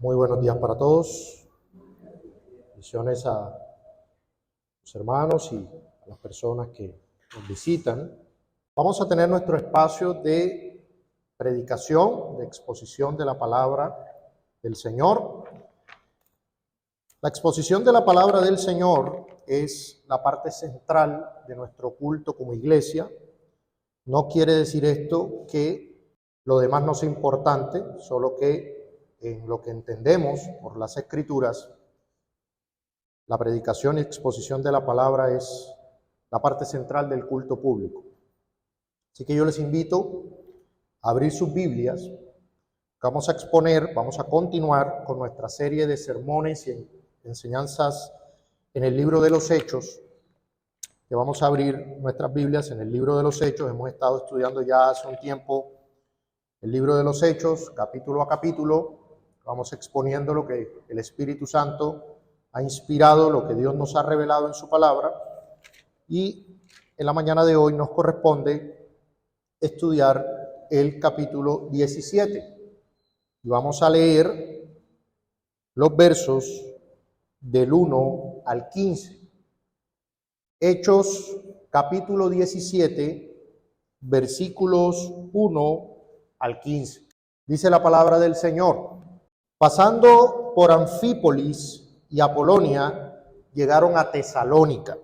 Muy buenos días para todos. Bendiciones a los hermanos y a las personas que nos visitan. Vamos a tener nuestro espacio de predicación, de exposición de la palabra del Señor. La exposición de la palabra del Señor es la parte central de nuestro culto como iglesia. No quiere decir esto que lo demás no sea importante, solo que en lo que entendemos por las Escrituras, la predicación y exposición de la palabra es la parte central del culto público. Así que yo les invito a abrir sus Biblias. Vamos a continuar con nuestra serie de sermones y enseñanzas en el libro de los Hechos. Que vamos a abrir nuestras Biblias en el libro de los Hechos. Hemos estado estudiando ya hace un tiempo el libro de los Hechos, capítulo a capítulo. Vamos exponiendo lo que el Espíritu Santo ha inspirado, lo que Dios nos ha revelado en su palabra. Y en la mañana de hoy nos corresponde estudiar el capítulo 17. Y vamos a leer los versos del 1 al 15. Hechos, capítulo 17, versículos 1 al 15. Dice la palabra del Señor: pasando por Anfípolis y Apolonia, llegaron a Tesalónica,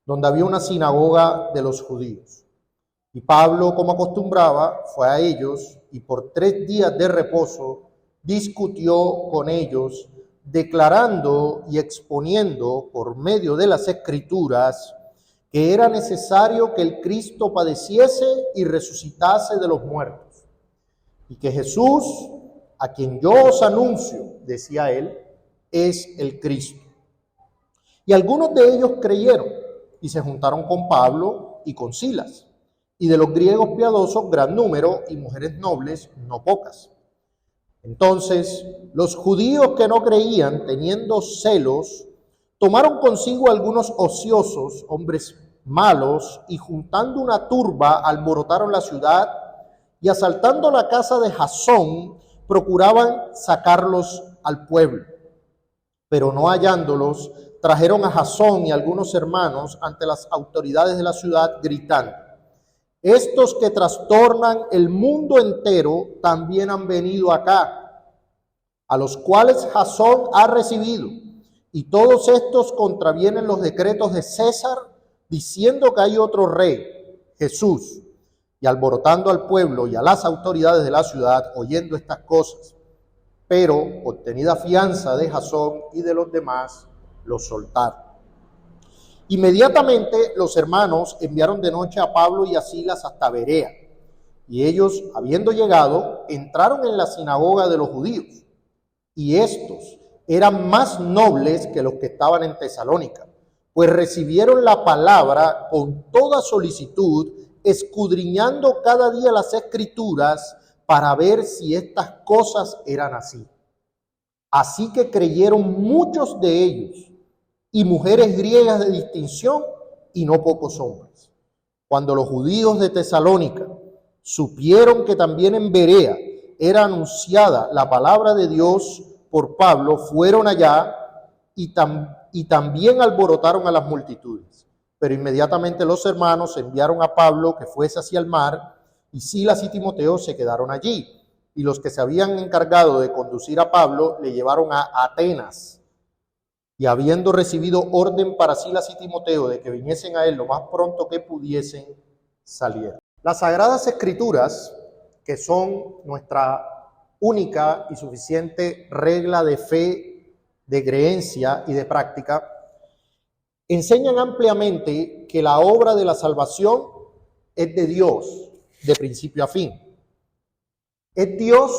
donde había una sinagoga de los judíos. Y Pablo, como acostumbraba, fue a ellos y por 3 días de reposo discutió con ellos, declarando y exponiendo por medio de las Escrituras que era necesario que el Cristo padeciese y resucitase de los muertos, y que Jesús, a quien yo os anuncio, decía él, es el Cristo. Y algunos de ellos creyeron y se juntaron con Pablo y con Silas, y de los griegos piadosos gran número, y mujeres nobles no pocas. Entonces los judíos que no creían, teniendo celos, tomaron consigo algunos ociosos, hombres malos, y juntando una turba alborotaron la ciudad, y asaltando la casa de Jasón, procuraban sacarlos al pueblo. Pero no hallándolos, trajeron a Jasón y algunos hermanos ante las autoridades de la ciudad, gritando: estos que trastornan el mundo entero también han venido acá, a los cuales Jasón ha recibido, y todos estos contravienen los decretos de César, diciendo que hay otro rey, Jesús. Y alborotando al pueblo y a las autoridades de la ciudad, oyendo estas cosas, pero obtenida fianza de Jasón y de los demás, los soltaron. Inmediatamente los hermanos enviaron de noche a Pablo y a Silas hasta Berea, y ellos, habiendo llegado, entraron en la sinagoga de los judíos, y estos eran más nobles que los que estaban en Tesalónica, pues recibieron la palabra con toda solicitud, escudriñando cada día las Escrituras para ver si estas cosas eran así. Así que creyeron muchos de ellos, y mujeres griegas de distinción, y no pocos hombres. Cuando los judíos de Tesalónica supieron que también en Berea era anunciada la palabra de Dios por Pablo, fueron allá y también alborotaron a las multitudes. Pero inmediatamente los hermanos enviaron a Pablo que fuese hacia el mar, y Silas y Timoteo se quedaron allí. Y los que se habían encargado de conducir a Pablo le llevaron a Atenas. Y habiendo recibido orden para Silas y Timoteo de que viniesen a él lo más pronto que pudiesen, salieron. Las Sagradas Escrituras, que son nuestra única y suficiente regla de fe, de creencia y de práctica, enseñan ampliamente que la obra de la salvación es de Dios, de principio a fin. Es Dios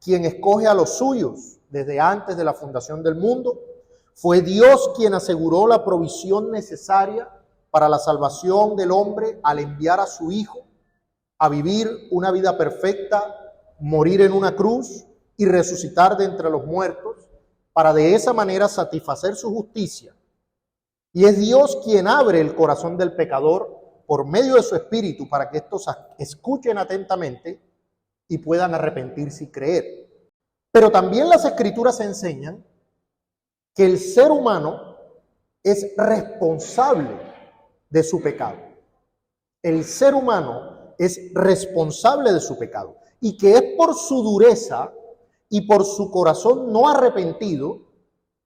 quien escoge a los suyos desde antes de la fundación del mundo. Fue Dios quien aseguró la provisión necesaria para la salvación del hombre al enviar a su Hijo a vivir una vida perfecta, morir en una cruz y resucitar de entre los muertos, para de esa manera satisfacer su justicia. Y es Dios quien abre el corazón del pecador por medio de su Espíritu para que estos escuchen atentamente y puedan arrepentirse y creer. Pero también las Escrituras enseñan que el ser humano es responsable de su pecado. El ser humano es responsable de su pecado y que es por su dureza y por su corazón no arrepentido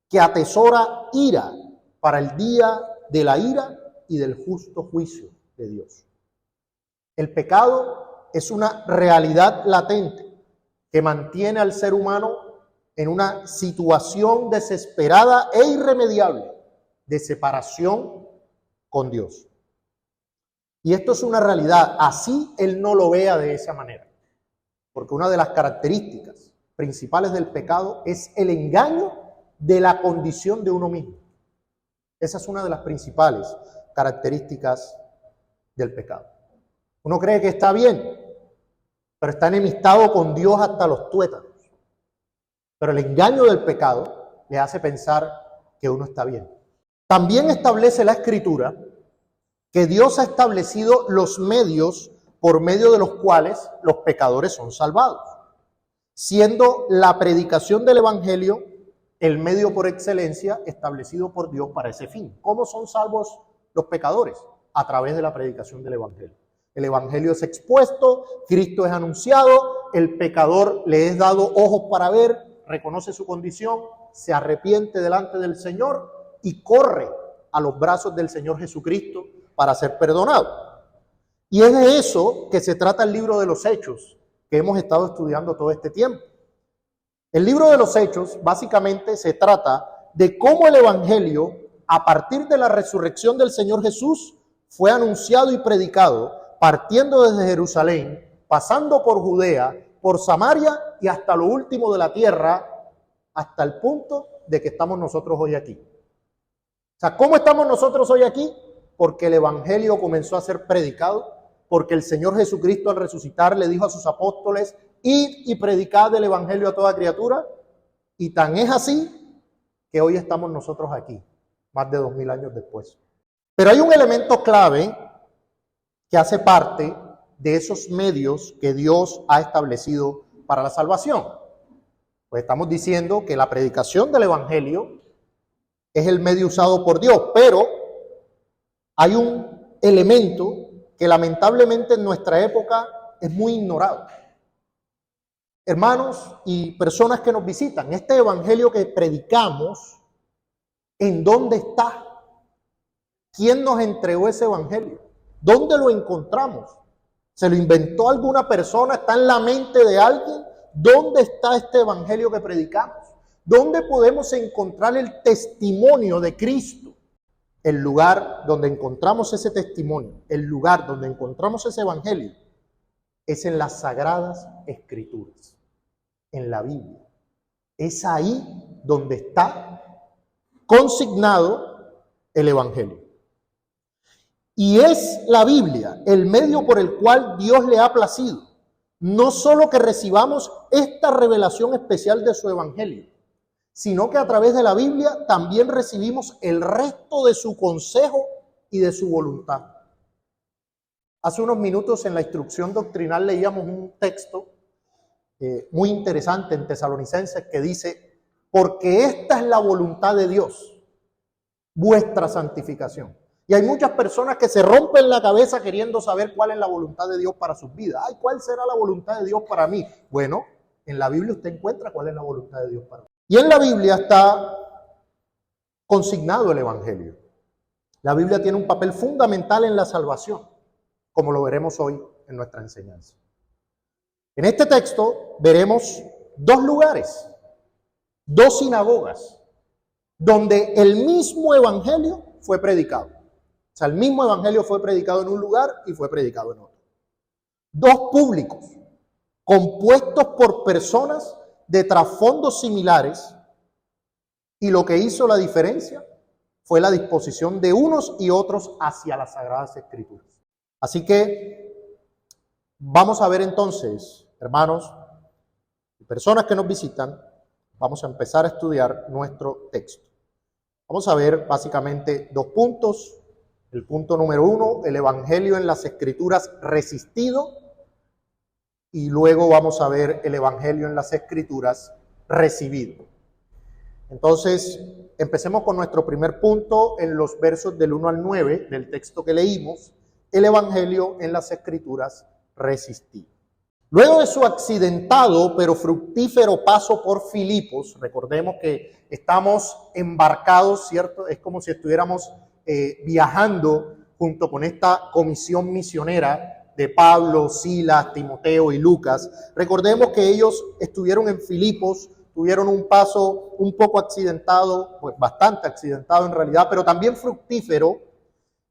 que atesora ira para el día de la ira y del justo juicio de Dios. El pecado es una realidad latente que mantiene al ser humano en una situación desesperada e irremediable de separación con Dios. Y esto es una realidad, así él no lo vea de esa manera. Porque una de las características principales del pecado es el engaño de la condición de uno mismo. Esa es una de las principales características del pecado. Uno cree que está bien, pero está enemistado con Dios hasta los tuétanos. Pero el engaño del pecado le hace pensar que uno está bien. También establece la Escritura que Dios ha establecido los medios por medio de los cuales los pecadores son salvados, siendo la predicación del Evangelio el medio por excelencia establecido por Dios para ese fin. ¿Cómo son salvos los pecadores? A través de la predicación del Evangelio. El Evangelio es expuesto, Cristo es anunciado, el pecador le es dado ojos para ver, reconoce su condición, se arrepiente delante del Señor y corre a los brazos del Señor Jesucristo para ser perdonado. Y es de eso que se trata el libro de los Hechos, que hemos estado estudiando todo este tiempo. El libro de los Hechos básicamente se trata de cómo el Evangelio, a partir de la resurrección del Señor Jesús, fue anunciado y predicado, partiendo desde Jerusalén, pasando por Judea, por Samaria y hasta lo último de la tierra, hasta el punto de que estamos nosotros hoy aquí. O sea, ¿cómo estamos nosotros hoy aquí? Porque el Evangelio comenzó a ser predicado, porque el Señor Jesucristo al resucitar le dijo a sus apóstoles, id y predicad el Evangelio a toda criatura, y tan es así que hoy estamos nosotros aquí, más de 2000 años después. Pero hay un elemento clave que hace parte de esos medios que Dios ha establecido para la salvación. Pues estamos diciendo que la predicación del Evangelio es el medio usado por Dios, pero hay un elemento que lamentablemente en nuestra época es muy ignorado. Hermanos y personas que nos visitan, este evangelio que predicamos, ¿en dónde está? ¿Quién nos entregó ese evangelio? ¿Dónde lo encontramos? ¿Se lo inventó alguna persona? ¿Está en la mente de alguien? ¿Dónde está este evangelio que predicamos? ¿Dónde podemos encontrar el testimonio de Cristo? El lugar donde encontramos ese testimonio, el lugar donde encontramos ese evangelio, es en las Sagradas Escrituras, en la Biblia. Es ahí donde está consignado el evangelio. Y es la Biblia el medio por el cual Dios le ha placido, no solo que recibamos esta revelación especial de su evangelio, sino que a través de la Biblia también recibimos el resto de su consejo y de su voluntad. Hace unos minutos en la instrucción doctrinal leíamos un texto muy interesante en Tesalonicenses que dice, porque esta es la voluntad de Dios, vuestra santificación. Y hay muchas personas que se rompen la cabeza queriendo saber cuál es la voluntad de Dios para sus vidas. Ay, ¿cuál será la voluntad de Dios para mí? Bueno, en la Biblia usted encuentra cuál es la voluntad de Dios para mí. Y en la Biblia está consignado el evangelio. La Biblia tiene un papel fundamental en la salvación, como lo veremos hoy en nuestra enseñanza. En este texto veremos dos lugares, dos sinagogas, donde el mismo evangelio fue predicado. O sea, el mismo evangelio fue predicado en un lugar y fue predicado en otro. Dos públicos, compuestos por personas de trasfondos similares, y lo que hizo la diferencia fue la disposición de unos y otros hacia las Sagradas Escrituras. Así que vamos a ver entonces, hermanos y personas que nos visitan, vamos a empezar a estudiar nuestro texto. Vamos a ver básicamente dos puntos. El punto número 1, el evangelio en las Escrituras resistido, y luego vamos a ver el evangelio en las Escrituras recibido. Entonces, empecemos con nuestro primer punto en los versos del 1 al 9 del texto que leímos, el Evangelio en las Escrituras resistido. Luego de su accidentado pero fructífero paso por Filipos, recordemos que estamos embarcados, ¿cierto? Es como si estuviéramos viajando junto con esta comisión misionera de Pablo, Silas, Timoteo y Lucas. Recordemos que ellos estuvieron en Filipos, tuvieron un paso un poco accidentado, pues bastante accidentado en realidad, pero también fructífero.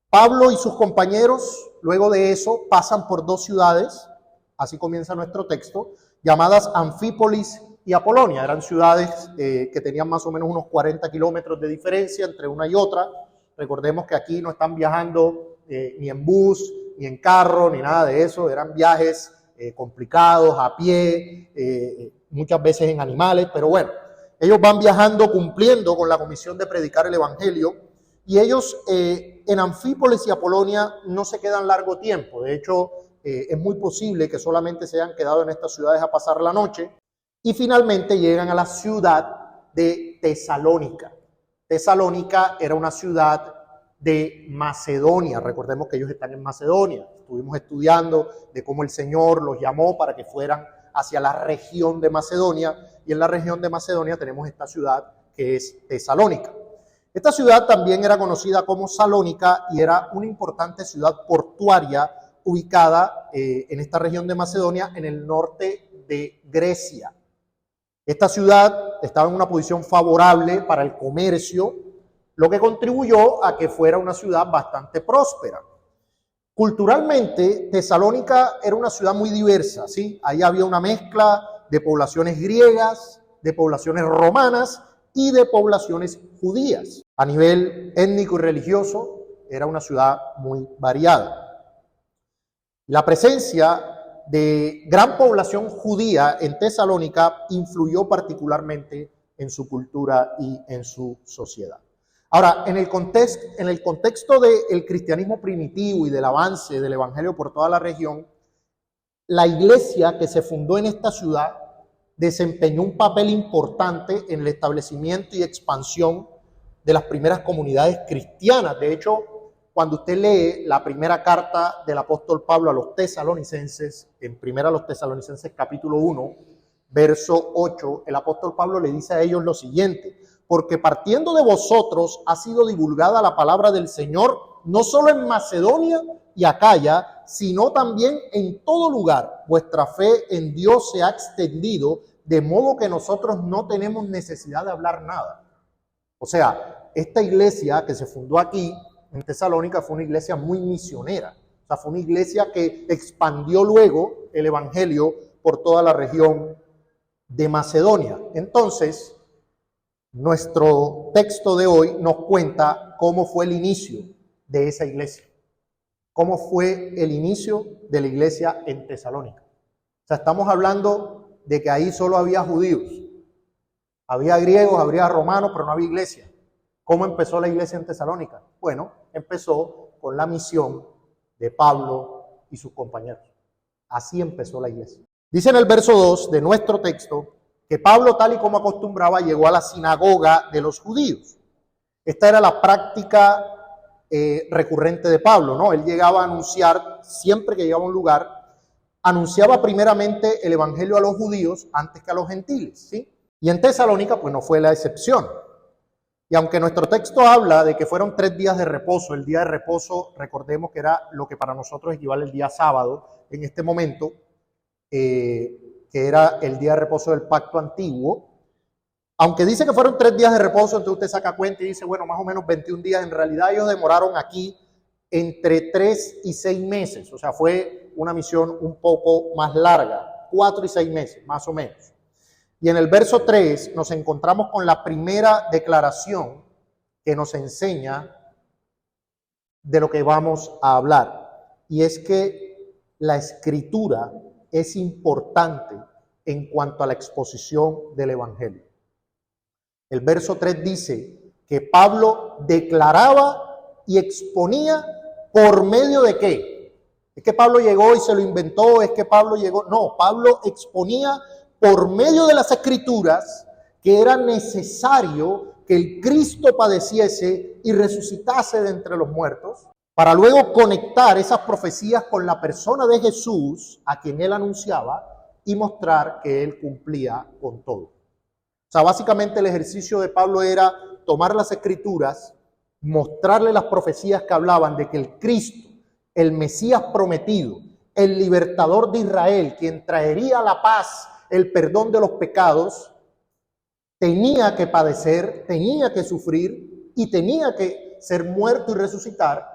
Pablo y sus compañeros, luego de eso, pasan por dos ciudades, así comienza nuestro texto, llamadas Anfípolis y Apolonia. Eran ciudades que tenían más o menos unos 40 kilómetros de diferencia entre una y otra. Recordemos que aquí no están viajando ni en bus, ni en carro, ni nada de eso. Eran viajes complicados, a pie, muchas veces en animales, pero bueno, ellos van viajando cumpliendo con la comisión de predicar el Evangelio, y ellos en Anfípolis y Apolonia no se quedan largo tiempo. De hecho, es muy posible que solamente se hayan quedado en estas ciudades a pasar la noche, y finalmente llegan a la ciudad de Tesalónica. Tesalónica era una ciudad de Macedonia. Recordemos que ellos están en Macedonia. Estuvimos estudiando de cómo el Señor los llamó para que fueran hacia la región de Macedonia, y en la región de Macedonia tenemos esta ciudad que es Tesalónica. Esta ciudad también era conocida como Salónica y era una importante ciudad portuaria ubicada en esta región de Macedonia, en el norte de Grecia. Esta ciudad estaba en una posición favorable para el comercio, lo que contribuyó a que fuera una ciudad bastante próspera. Culturalmente, Tesalónica era una ciudad muy diversa, ¿sí? Ahí había una mezcla de poblaciones griegas, de poblaciones romanas y de poblaciones judías. A nivel étnico y religioso, era una ciudad muy variada. La presencia de gran población judía en Tesalónica influyó particularmente en su cultura y en su sociedad. Ahora, en el contexto del cristianismo primitivo y del avance del evangelio por toda la región, la iglesia que se fundó en esta ciudad desempeñó un papel importante en el establecimiento y expansión de las primeras comunidades cristianas. De hecho, cuando usted lee la primera carta del apóstol Pablo a los tesalonicenses, en primera a los tesalonicenses capítulo 1, verso 8, el apóstol Pablo le dice a ellos lo siguiente: porque partiendo de vosotros ha sido divulgada la palabra del Señor, no solo en Macedonia y Acaya, sino también en todo lugar. Vuestra fe en Dios se ha extendido, de modo que nosotros no tenemos necesidad de hablar nada. O sea, esta iglesia que se fundó aquí en Tesalónica fue una iglesia muy misionera. O sea, fue una iglesia que expandió luego el evangelio por toda la región de Macedonia. Entonces, nuestro texto de hoy nos cuenta cómo fue el inicio de esa iglesia. Cómo fue el inicio de la iglesia en Tesalónica. O sea, estamos hablando de que ahí solo había judíos. Había griegos, había romanos, pero no había iglesia. ¿Cómo empezó la iglesia en Tesalónica? Bueno, empezó con la misión de Pablo y sus compañeros. Así empezó la iglesia. Dice en el verso 2 de nuestro texto que Pablo, tal y como acostumbraba, llegó a la sinagoga de los judíos. Esta era la práctica recurrente de Pablo, ¿no? Él llegaba a anunciar, siempre que llegaba a un lugar, anunciaba primeramente el evangelio a los judíos antes que a los gentiles, ¿sí? Y en Tesalónica, pues no fue la excepción. Y aunque nuestro texto habla de que fueron 3 días de reposo, el día de reposo, recordemos que era lo que para nosotros equivale el día sábado en este momento, que era el día de reposo del pacto antiguo. Aunque dice que fueron 3 días de reposo, entonces usted saca cuenta y dice, bueno, más o menos 21 días. En realidad ellos demoraron aquí entre 3 y 6 meses. O sea, fue una misión un poco más larga, 4 y 6 meses, más o menos. Y en el verso 3 nos encontramos con la primera declaración que nos enseña de lo que vamos a hablar. Y es que la escritura es importante en cuanto a la exposición del evangelio. El verso 3 dice que Pablo declaraba y exponía por medio de ¿qué? ¿Es que Pablo llegó y se lo inventó? ¿Es que Pablo llegó? No, Pablo exponía por medio de las escrituras que era necesario que el Cristo padeciese y resucitase de entre los muertos, para luego conectar esas profecías con la persona de Jesús, a quien él anunciaba, y mostrar que él cumplía con todo. O sea, básicamente el ejercicio de Pablo era tomar las Escrituras, mostrarle las profecías que hablaban de que el Cristo, el Mesías prometido, el libertador de Israel, quien traería la paz, el perdón de los pecados, tenía que padecer, tenía que sufrir y tenía que ser muerto y resucitar.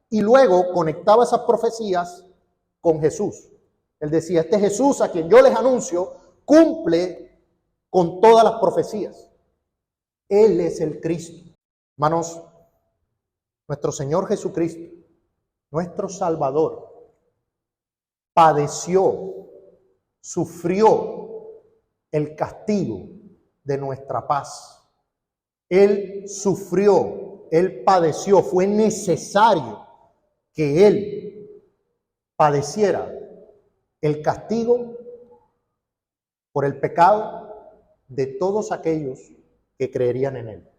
Y luego conectaba esas profecías con Jesús. Él decía, este Jesús a quien yo les anuncio cumple con todas las profecías. Él es el Cristo. Hermanos, nuestro Señor Jesucristo, nuestro Salvador, padeció, sufrió el castigo de nuestra paz. Él sufrió, Él padeció, fue necesario que Él padeciera el castigo por el pecado de todos aquellos que creerían en Él.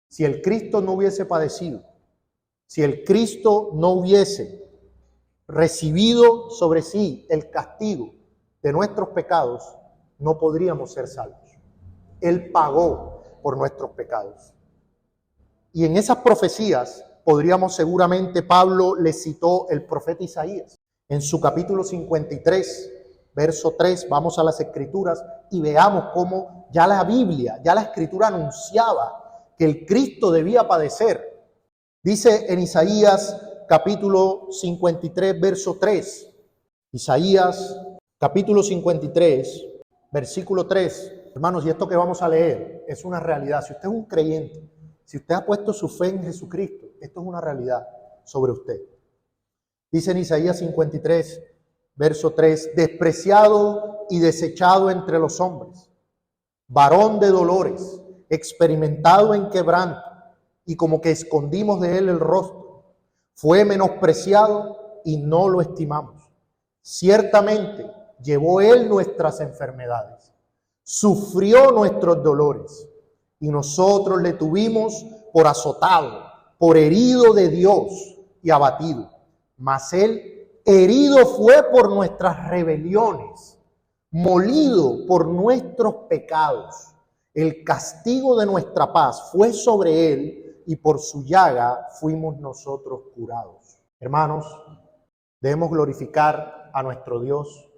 Si el Cristo no hubiese padecido, si el Cristo no hubiese recibido sobre sí el castigo de nuestros pecados, no podríamos ser salvos. Él pagó por nuestros pecados. Y en esas profecías podríamos seguramente, Pablo le citó el profeta Isaías. En su capítulo 53, verso 3, vamos a las Escrituras y veamos cómo ya la Biblia, ya la Escritura anunciaba que el Cristo debía padecer. Dice en Isaías capítulo 53, verso 3. Isaías capítulo 53, versículo 3. Hermanos, y esto que vamos a leer es una realidad. Si usted es un creyente, si usted ha puesto su fe en Jesucristo, esto es una realidad sobre usted. Dice en Isaías 53, verso 3, despreciado y desechado entre los hombres, varón de dolores, experimentado en quebranto, y como que escondimos de él el rostro, fue menospreciado y no lo estimamos. Ciertamente llevó él nuestras enfermedades, sufrió nuestros dolores, y nosotros le tuvimos por azotado, por herido de Dios y abatido. Mas él herido fue por nuestras rebeliones, molido por nuestros pecados. El castigo de nuestra paz fue sobre él, y por su llaga fuimos nosotros curados. Hermanos, debemos glorificar a nuestro Dios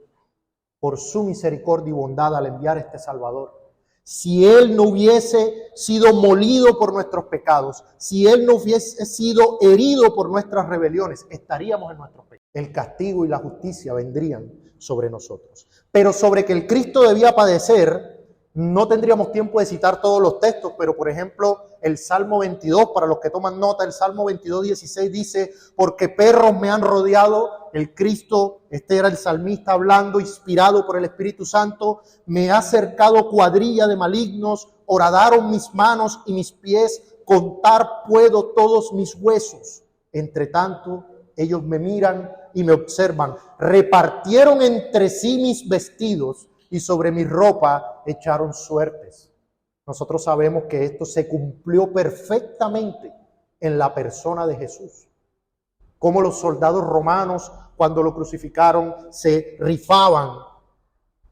por su misericordia y bondad al enviar este Salvador. Si Él no hubiese sido molido por nuestros pecados, si Él no hubiese sido herido por nuestras rebeliones, estaríamos en nuestros pecados. El castigo y la justicia vendrían sobre nosotros. Pero sobre que el Cristo debía padecer, no tendríamos tiempo de citar todos los textos, pero por ejemplo, el Salmo 22, para los que toman nota, el Salmo 22, 16 dice, porque perros me han rodeado. El Cristo, este era el salmista hablando, inspirado por el Espíritu Santo, me ha cercado cuadrilla de malignos, horadaron mis manos y mis pies, contar puedo todos mis huesos. Entre tanto, ellos me miran y me observan, repartieron entre sí mis vestidos y sobre mi ropa echaron suertes. Nosotros sabemos que esto se cumplió perfectamente en la persona de Jesús. Como los soldados romanos, cuando lo crucificaron, se rifaban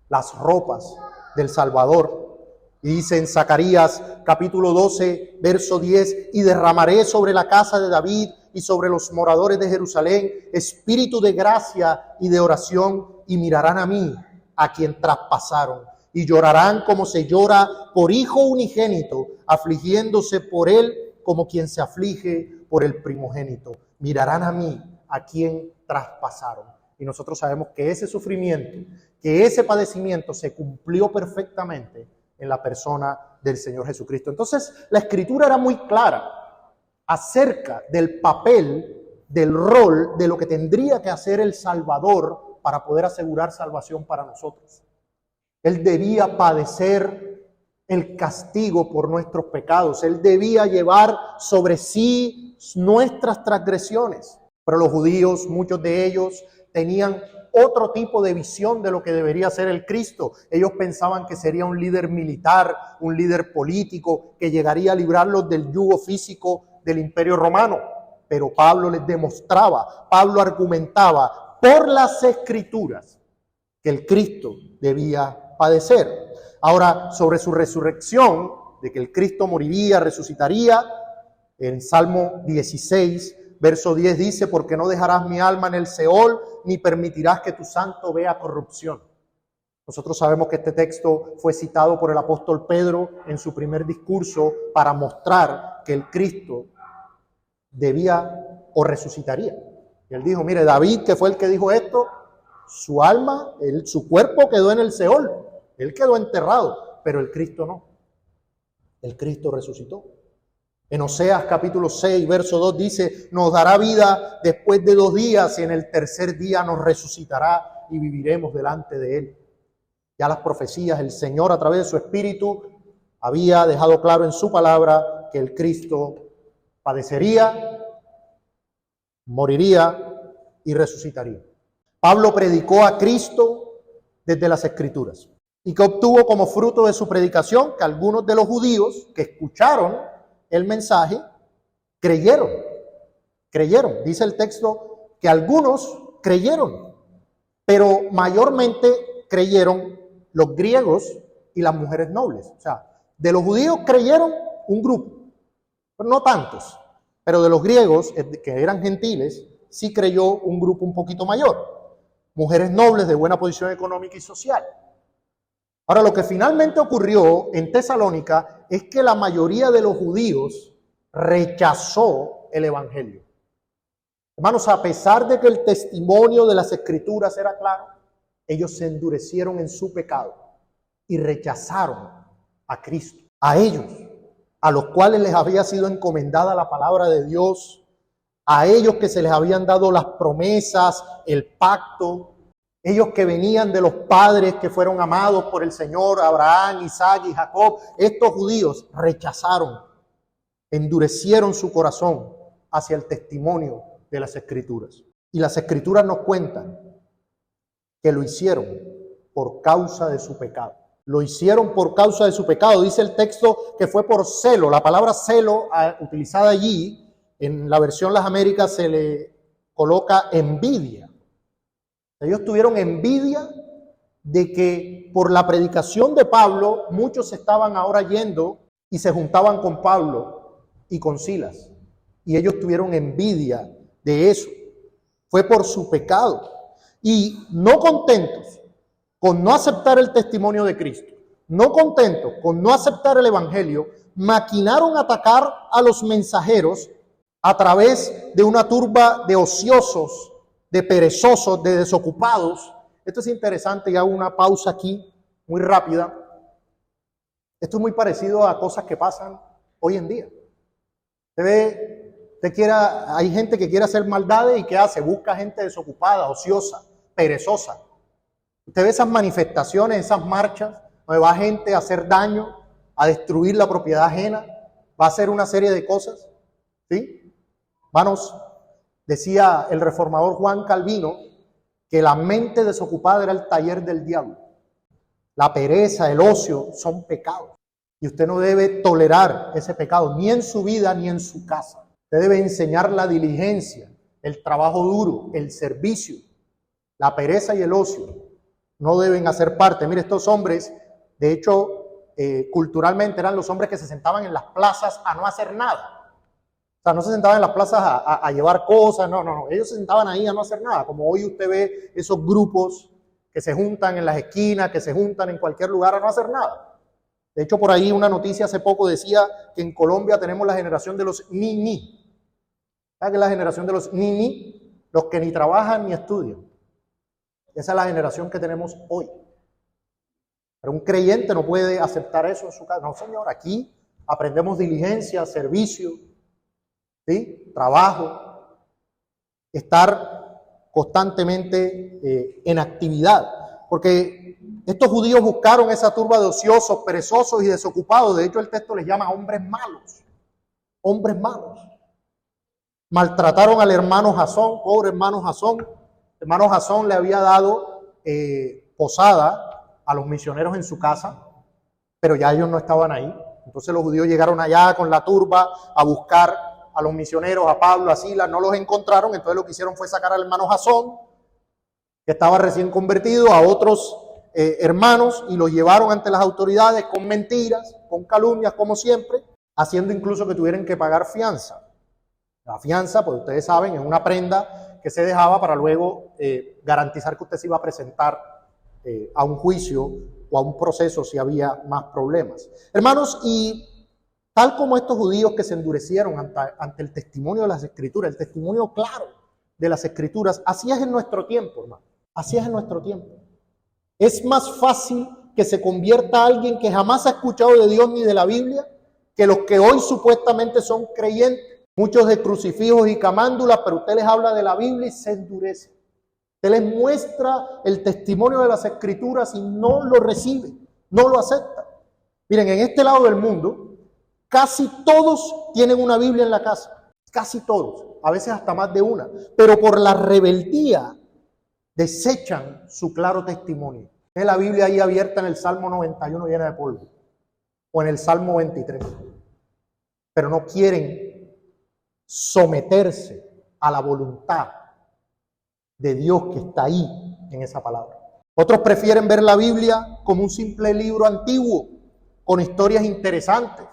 las ropas del Salvador. Y dice en Zacarías capítulo 12, verso 10, y derramaré sobre la casa de David y sobre los moradores de Jerusalén espíritu de gracia y de oración, y mirarán a mí, a quien traspasaron, y llorarán como se llora por hijo unigénito, afligiéndose por él como quien se aflige por el primogénito. Mirarán a mí, a quien traspasaron. Y nosotros sabemos que ese sufrimiento, que ese padecimiento se cumplió perfectamente en la persona del Señor Jesucristo. Entonces, la Escritura era muy clara acerca del papel, del rol, de lo que tendría que hacer el Salvador para poder asegurar salvación para nosotros. Él debía padecer el castigo por nuestros pecados. Él debía llevar sobre sí nuestras transgresiones. Pero los judíos, muchos de ellos, tenían otro tipo de visión de lo que debería ser el Cristo. Ellos pensaban que sería un líder militar, un líder político, que llegaría a librarlos del yugo físico del Imperio Romano. Pero Pablo les demostraba, Pablo argumentaba por las Escrituras que el Cristo debía padecer. Ahora, sobre su resurrección, de que el Cristo moriría, resucitaría, en Salmo 16, verso 10 dice: porque no dejarás mi alma en el Seol, ni permitirás que tu santo vea corrupción. Nosotros sabemos que este texto fue citado por el apóstol Pedro en su primer discurso para mostrar que el Cristo debía o resucitaría. Y él dijo, mire, David, que fue el que dijo esto, su alma, su cuerpo quedó en el Seol, él quedó enterrado, pero el Cristo no. El Cristo resucitó. En Oseas capítulo 6, verso 2 dice, nos dará vida después de 2 días y en el tercer día nos resucitará y viviremos delante de Él. Ya las profecías, el Señor a través de su Espíritu había dejado claro en su palabra que el Cristo padecería, moriría y resucitaría. Pablo predicó a Cristo desde las Escrituras. ¿Y que obtuvo como fruto de su predicación? Que algunos de los judíos que escucharon el mensaje creyeron. Dice el texto que algunos creyeron, pero mayormente creyeron los griegos y las mujeres nobles. O sea, de los judíos creyeron un grupo, pero no tantos. Pero de los griegos, que eran gentiles, sí creyó un grupo un poquito mayor. Mujeres nobles de buena posición económica y social. Ahora, lo que finalmente ocurrió en Tesalónica es que la mayoría de los judíos rechazó el evangelio. Hermanos, a pesar de que el testimonio de las Escrituras era claro, ellos se endurecieron en su pecado y rechazaron a Cristo. A ellos, a los cuales les había sido encomendada la palabra de Dios, a ellos que se les habían dado las promesas, el pacto, ellos que venían de los padres que fueron amados por el Señor, Abraham, Isaac y Jacob. Estos judíos rechazaron, endurecieron su corazón hacia el testimonio de las Escrituras. Y las Escrituras nos cuentan que lo hicieron por causa de su pecado. Lo hicieron por causa de su pecado. Dice el texto que fue por celo. La palabra celo, utilizada allí, en la versión Las Américas se le coloca envidia. Ellos tuvieron envidia de que por la predicación de Pablo, muchos estaban ahora yendo y se juntaban con Pablo y con Silas. Y ellos tuvieron envidia de eso. Fue por su pecado. Y no contentos con no aceptar el testimonio de Cristo, no contentos con no aceptar el evangelio, maquinaron atacar a los mensajeros a través de una turba de ociosos, de perezosos, de desocupados. Esto es interesante y hago una pausa aquí, muy rápida. Esto es muy parecido a cosas que pasan hoy en día. Hay gente que quiere hacer maldades y ¿qué hace? Busca gente desocupada, ociosa, perezosa. Usted ve esas manifestaciones, esas marchas, donde va gente a hacer daño, a destruir la propiedad ajena, va a hacer una serie de cosas, ¿sí? Hermanos, decía el reformador Juan Calvino que la mente desocupada era el taller del diablo. La pereza, el ocio son pecados. Y usted no debe tolerar ese pecado, ni en su vida ni en su casa. Usted debe enseñar la diligencia, el trabajo duro, el servicio. La pereza y el ocio no deben hacer parte. Mire, estos hombres, de hecho, culturalmente eran los hombres que se sentaban en las plazas a no hacer nada. O sea, no se sentaban en las plazas a llevar cosas, no. Ellos se sentaban ahí a no hacer nada. Como hoy usted ve esos grupos que se juntan en las esquinas, que se juntan en cualquier lugar a no hacer nada. De hecho, por ahí una noticia hace poco decía que en Colombia tenemos la generación de los ni-ni. ¿Sabe qué es la generación de los ni-ni? Los que ni trabajan ni estudian. Esa es la generación que tenemos hoy. Pero un creyente no puede aceptar eso en su casa. No, señor, aquí aprendemos diligencia, servicio, ¿sí? Trabajo, estar constantemente en actividad. Porque estos judíos buscaron esa turba de ociosos, perezosos y desocupados. De hecho, el texto les llama hombres malos. Hombres malos. Maltrataron al hermano Jasón, pobre hermano Jasón. hermano Jasón le había dado posada a los misioneros en su casa, pero ya ellos no estaban ahí. Entonces los judíos llegaron allá con la turba a buscar a los misioneros, a Pablo, a Silas, no los encontraron. Entonces lo que hicieron fue sacar al hermano Jasón, que estaba recién convertido, a otros hermanos, y los llevaron ante las autoridades con mentiras, con calumnias, como siempre, haciendo incluso que tuvieran que pagar fianza. La fianza, pues ustedes saben, es una prenda que se dejaba para luego garantizar que usted se iba a presentar a un juicio o a un proceso si había más problemas. Hermanos, y tal como estos judíos que se endurecieron ante el testimonio de las Escrituras, el testimonio claro de las Escrituras, así es en nuestro tiempo, hermano. Así es en nuestro tiempo. Es más fácil que se convierta alguien que jamás ha escuchado de Dios ni de la Biblia que los que hoy supuestamente son creyentes, muchos de crucifijos y camándulas, pero usted les habla de la Biblia y se endurece. Usted les muestra el testimonio de las Escrituras y no lo recibe, no lo acepta. Miren, en este lado del mundo, casi todos tienen una Biblia en la casa, casi todos, a veces hasta más de una, pero por la rebeldía desechan su claro testimonio. Es la Biblia ahí abierta en el Salmo 91 llena de polvo, o en el Salmo 23, pero no quieren someterse a la voluntad de Dios que está ahí en esa palabra. Otros prefieren ver la Biblia como un simple libro antiguo, con historias interesantes,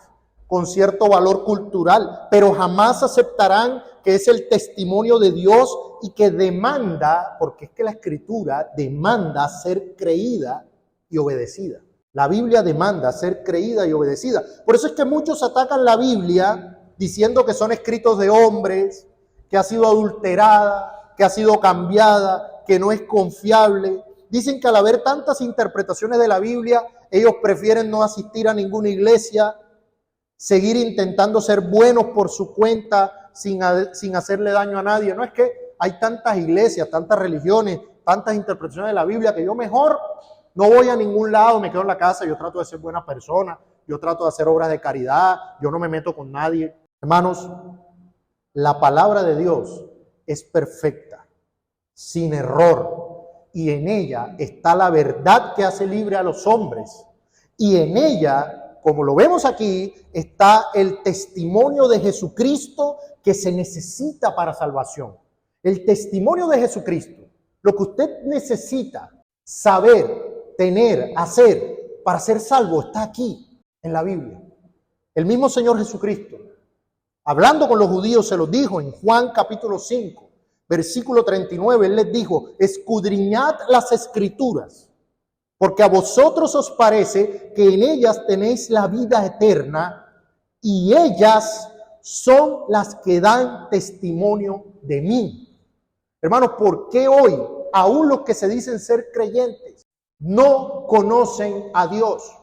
con cierto valor cultural, pero jamás aceptarán que es el testimonio de Dios y que demanda, porque es que la Escritura demanda ser creída y obedecida. La Biblia demanda ser creída y obedecida. Por eso es que muchos atacan la Biblia diciendo que son escritos de hombres, que ha sido adulterada, que ha sido cambiada, que no es confiable. Dicen que al haber tantas interpretaciones de la Biblia, ellos prefieren no asistir a ninguna iglesia, seguir intentando ser buenos por su cuenta sin hacerle daño a nadie. No es que hay tantas iglesias, tantas religiones, tantas interpretaciones de la Biblia que yo mejor no voy a ningún lado, me quedo en la casa, yo trato de ser buena persona, yo trato de hacer obras de caridad, yo no me meto con nadie. Hermanos, la palabra de Dios es perfecta, sin error, y en ella está la verdad que hace libre a los hombres, y en ella, como lo vemos aquí, está el testimonio de Jesucristo que se necesita para salvación. El testimonio de Jesucristo, lo que usted necesita saber, tener, hacer para ser salvo, está aquí en la Biblia. El mismo Señor Jesucristo, hablando con los judíos, se los dijo en Juan capítulo 5, versículo 39, Él les dijo: escudriñad las Escrituras, porque a vosotros os parece que en ellas tenéis la vida eterna, y ellas son las que dan testimonio de mí. Hermanos, ¿por qué hoy, aún los que se dicen ser creyentes, no conocen a Dios?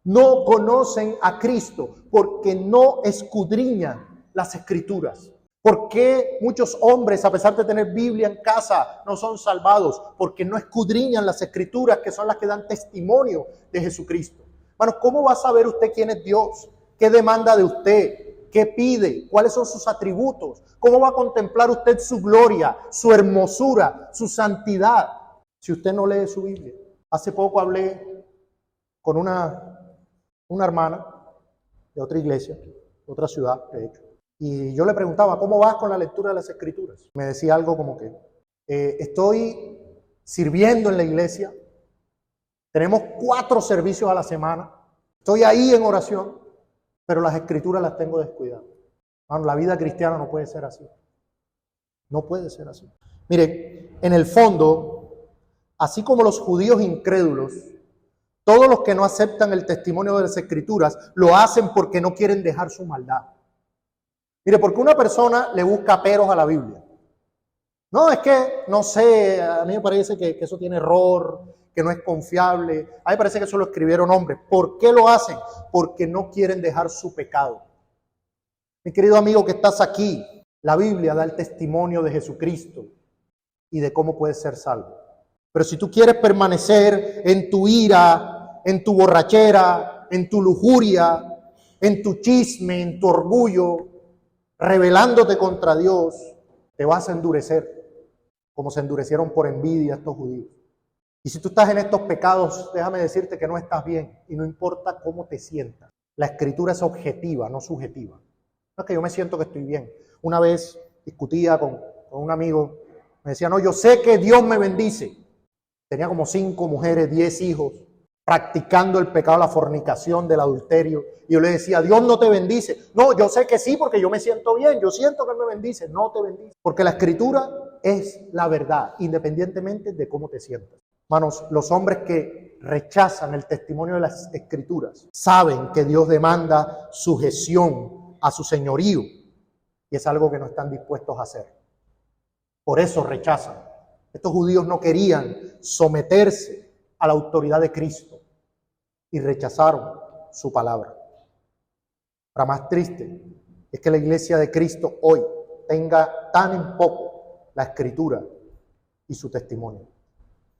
No conocen a Cristo, porque no escudriñan las Escrituras. ¿Por qué muchos hombres, a pesar de tener Biblia en casa, no son salvados? Porque no escudriñan las Escrituras, que son las que dan testimonio de Jesucristo. Hermanos, ¿cómo va a saber usted quién es Dios? ¿Qué demanda de usted? ¿Qué pide? ¿Cuáles son sus atributos? ¿Cómo va a contemplar usted su gloria, su hermosura, su santidad, si usted no lee su Biblia? Hace poco hablé con una hermana de otra iglesia, de otra ciudad, de hecho, y yo le preguntaba: ¿cómo vas con la lectura de las Escrituras? Me decía algo como que estoy sirviendo en la iglesia, tenemos 4 servicios a la semana, estoy ahí en oración, pero las Escrituras las tengo descuidadas. Bueno, la vida cristiana no puede ser así. No puede ser así. Mire, en el fondo, así como los judíos incrédulos, todos los que no aceptan el testimonio de las Escrituras lo hacen porque no quieren dejar su maldad. Mire, porque una persona le busca peros a la Biblia. No, es que, no sé, a mí me parece que eso tiene error, que no es confiable. A mí me parece que eso lo escribieron hombres. ¿Por qué lo hacen? Porque no quieren dejar su pecado. Mi querido amigo que estás aquí, la Biblia da el testimonio de Jesucristo y de cómo puedes ser salvo. Pero si tú quieres permanecer en tu ira, en tu borrachera, en tu lujuria, en tu chisme, en tu orgullo, rebelándote contra Dios, te vas a endurecer. como se endurecieron por envidia estos judíos. Y si tú estás en estos pecados, déjame decirte que no estás bien y no importa cómo te sientas. La escritura es objetiva, no subjetiva. No es que yo me siento que estoy bien. Una vez discutía con un amigo, me decía, no, yo sé que Dios me bendice. Tenía como 5 mujeres, 10 hijos, practicando el pecado, la fornicación, del adulterio. Y yo le decía, Dios no te bendice. No, yo sé que sí, porque yo me siento bien. Yo siento que Él me bendice. No te bendice. Porque la escritura es la verdad, independientemente de cómo te sientas. Hermanos, los hombres que rechazan el testimonio de las escrituras saben que Dios demanda sujeción a su señorío. Y es algo que no están dispuestos a hacer. Por eso rechazan. Estos judíos no querían someterse a la autoridad de Cristo y rechazaron su palabra. Para más triste es que la iglesia de Cristo hoy tenga tan en poco la escritura y su testimonio.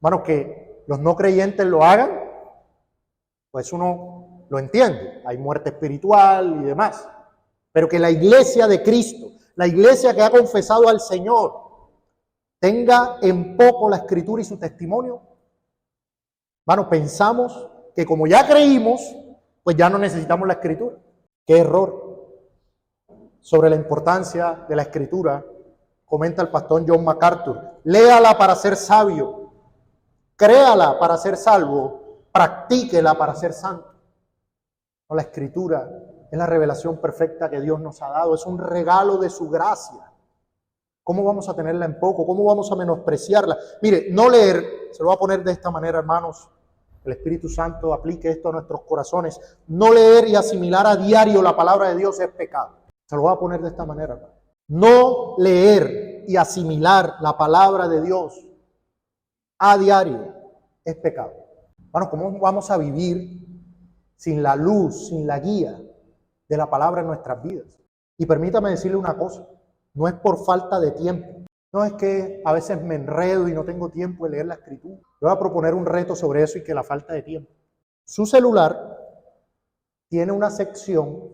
Hermanos, que los no creyentes lo hagan, pues uno lo entiende. Hay muerte espiritual y demás. Pero que la iglesia de Cristo, la iglesia que ha confesado al Señor, tenga en poco la escritura y su testimonio. Hermanos, pensamos que como ya creímos, pues ya no necesitamos la escritura. ¡Qué error! Sobre la importancia de la escritura, comenta el pastor John MacArthur, léala para ser sabio, créala para ser salvo, practíquela para ser santo. No, la escritura es la revelación perfecta que Dios nos ha dado, es un regalo de su gracia. ¿Cómo vamos a tenerla en poco? ¿Cómo vamos a menospreciarla? Mire, no leer, se lo voy a poner de esta manera, hermanos, el Espíritu Santo aplique esto a nuestros corazones. No leer y asimilar a diario la palabra de Dios es pecado. Se lo voy a poner de esta manera, hermano. No leer y asimilar la palabra de Dios a diario es pecado. Hermano, ¿cómo vamos a vivir sin la luz, sin la guía de la palabra en nuestras vidas? Y permítame decirle una cosa, no es por falta de tiempo. No es que a veces me enredo y no tengo tiempo de leer la escritura. Yo voy a proponer un reto sobre eso y que la falta de tiempo. Su celular tiene una sección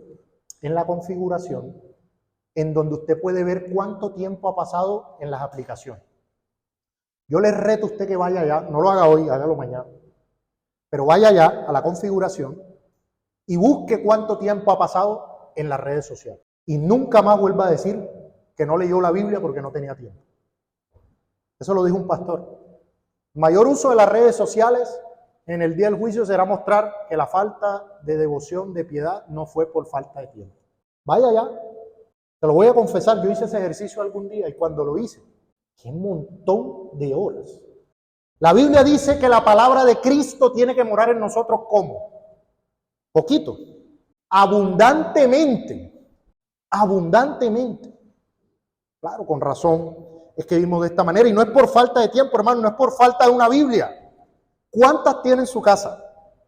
en la configuración en donde usted puede ver cuánto tiempo ha pasado en las aplicaciones. Yo le reto a usted que vaya allá, no lo haga hoy, hágalo mañana, pero vaya allá a la configuración y busque cuánto tiempo ha pasado en las redes sociales. Y nunca más vuelva a decir que no leyó la Biblia porque no tenía tiempo. Eso lo dijo un pastor. El mayor uso de las redes sociales en el día del juicio será mostrar que la falta de devoción, de piedad, no fue por falta de tiempo. Vaya allá. Te lo voy a confesar, yo hice ese ejercicio algún día y cuando lo hice, ¡qué montón de horas! La Biblia dice que la palabra de Cristo tiene que morar en nosotros ¿cómo? Poquito. Abundantemente. Abundantemente. Claro, con razón es que vivimos de esta manera y no es por falta de tiempo, hermano, no es por falta de una Biblia. ¿Cuántas tiene en su casa?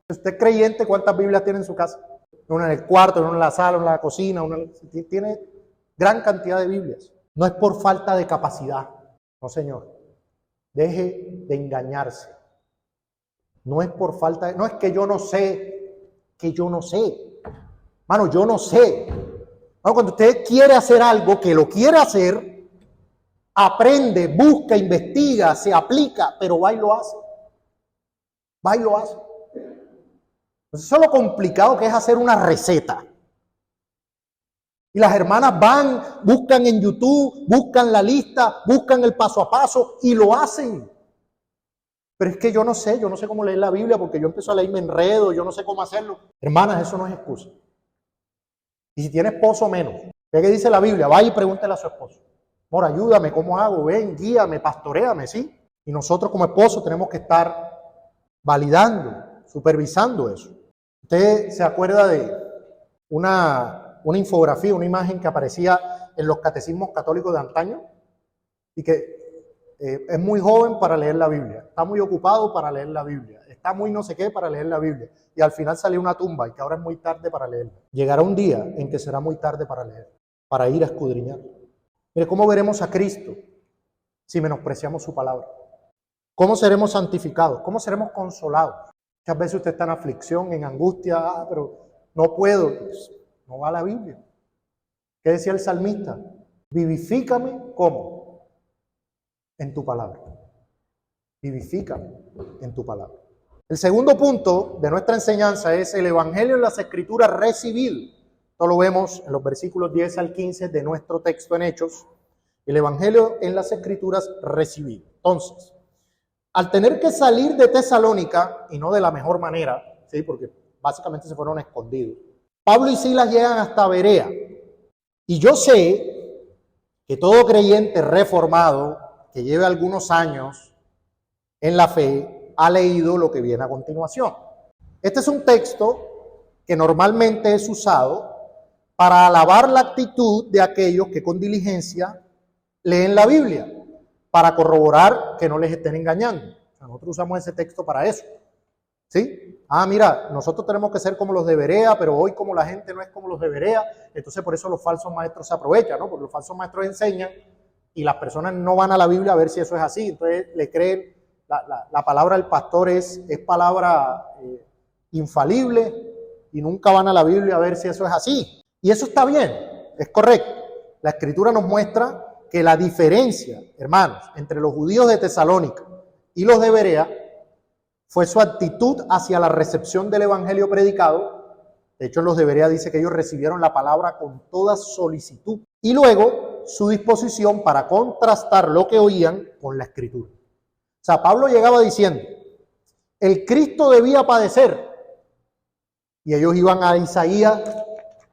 Si usted es creyente, ¿cuántas Biblias tiene en su casa? Una en el cuarto, una en la sala, una en la cocina, tiene gran cantidad de Biblias. No es por falta de capacidad, no señor. Deje de engañarse. No es por falta no es que yo no sé, que yo no sé. Hermano, yo no sé. Bueno, cuando usted quiere hacer algo, que lo quiere hacer, aprende, busca, investiga, se aplica, pero va y lo hace. Va y lo hace. Entonces, eso es lo complicado que es hacer una receta. Y las hermanas van, buscan en YouTube, buscan la lista, buscan el paso a paso y lo hacen. Pero es que yo no sé cómo leer la Biblia porque yo empiezo a leer, me enredo, yo no sé cómo hacerlo. Hermanas, eso no es excusa. Y si tiene esposo, menos. ¿Qué dice la Biblia? Vaya y pregúntele a su esposo. Amor, ayúdame, ¿cómo hago? Ven, guíame, pastoréame, ¿sí? Y nosotros como esposos tenemos que estar validando, supervisando eso. ¿Usted se acuerda de una infografía, una imagen que aparecía en los catecismos católicos de antaño? Y que es muy joven para leer la Biblia, está muy ocupado para leer la Biblia, está muy no sé qué para leer la Biblia. Y al final salió una tumba y que ahora es muy tarde para leerla. Llegará un día en que será muy tarde para leer, para ir a escudriñar. Mire, ¿cómo veremos a Cristo si menospreciamos su palabra? ¿Cómo seremos santificados? ¿Cómo seremos consolados? Muchas veces usted está en aflicción, en angustia, pero no puedo. Pues, no va a la Biblia. ¿Qué decía el salmista? Vivifícame, ¿cómo? en tu palabra. Vivifícame en tu palabra. El segundo punto de nuestra enseñanza es el Evangelio en las Escrituras recibido. Esto lo vemos en los versículos 10 al 15 de nuestro texto en Hechos. El Evangelio en las Escrituras recibido. Entonces, al tener que salir de Tesalónica, y no de la mejor manera, ¿sí? Porque básicamente se fueron escondidos, Pablo y Silas llegan hasta Berea. Y yo sé que todo creyente reformado que lleve algunos años en la fe ha leído lo que viene a continuación. Este es un texto que normalmente es usado para alabar la actitud de aquellos que con diligencia leen la Biblia, para corroborar que no les estén engañando. O sea, nosotros usamos ese texto para eso. ¿Sí? Mira, nosotros tenemos que ser como los de Berea, pero hoy como la gente no es como los de Berea, entonces por eso los falsos maestros se aprovechan, ¿no? Porque los falsos maestros enseñan y las personas no van a la Biblia a ver si eso es así, entonces le creen, la palabra del pastor es palabra infalible y nunca van a la Biblia a ver si eso es así. Y eso está bien, es correcto. La Escritura nos muestra que la diferencia, hermanos, entre los judíos de Tesalónica y los de Berea fue su actitud hacia la recepción del evangelio predicado. De hecho, en los de Berea dice que ellos recibieron la palabra con toda solicitud. Y luego, su disposición para contrastar lo que oían con la Escritura. O sea, Pablo llegaba diciendo, el Cristo debía padecer. Y ellos iban a Isaías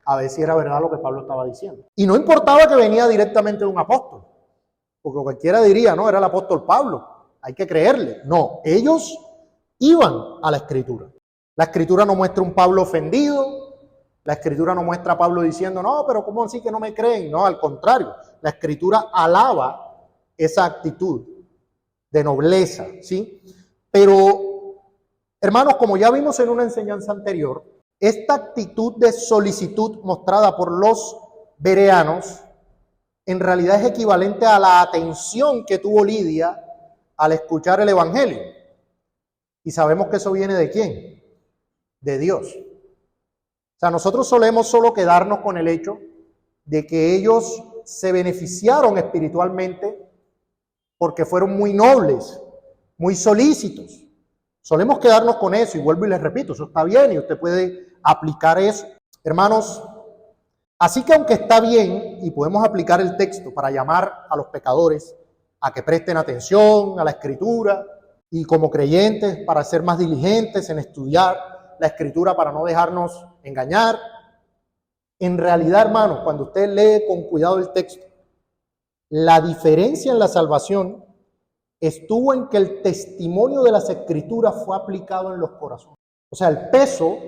a ver si era verdad lo que Pablo estaba diciendo. Y no importaba que venía directamente de un apóstol, porque cualquiera diría, no, era el apóstol Pablo, hay que creerle. No, ellos iban a la Escritura. La Escritura no muestra un Pablo ofendido, la Escritura no muestra a Pablo diciendo, no, pero ¿cómo así que no me creen? No, al contrario, la Escritura alaba esa actitud de nobleza, ¿sí? Pero, hermanos, como ya vimos en una enseñanza anterior, esta actitud de solicitud mostrada por los bereanos en realidad es equivalente a la atención que tuvo Lidia al escuchar el evangelio. Y sabemos que eso viene ¿de quién? De Dios. O sea, nosotros solemos solo quedarnos con el hecho de que ellos se beneficiaron espiritualmente porque fueron muy nobles, muy solícitos. Solemos quedarnos con eso, y vuelvo y les repito, eso está bien y usted puede aplicar eso. Hermanos, así que aunque está bien y podemos aplicar el texto para llamar a los pecadores a que presten atención a la Escritura, y como creyentes para ser más diligentes en estudiar la Escritura para no dejarnos engañar, en realidad, hermanos, cuando usted lee con cuidado el texto, la diferencia en la salvación estuvo en que el testimonio de las Escrituras fue aplicado en los corazones. O sea, el peso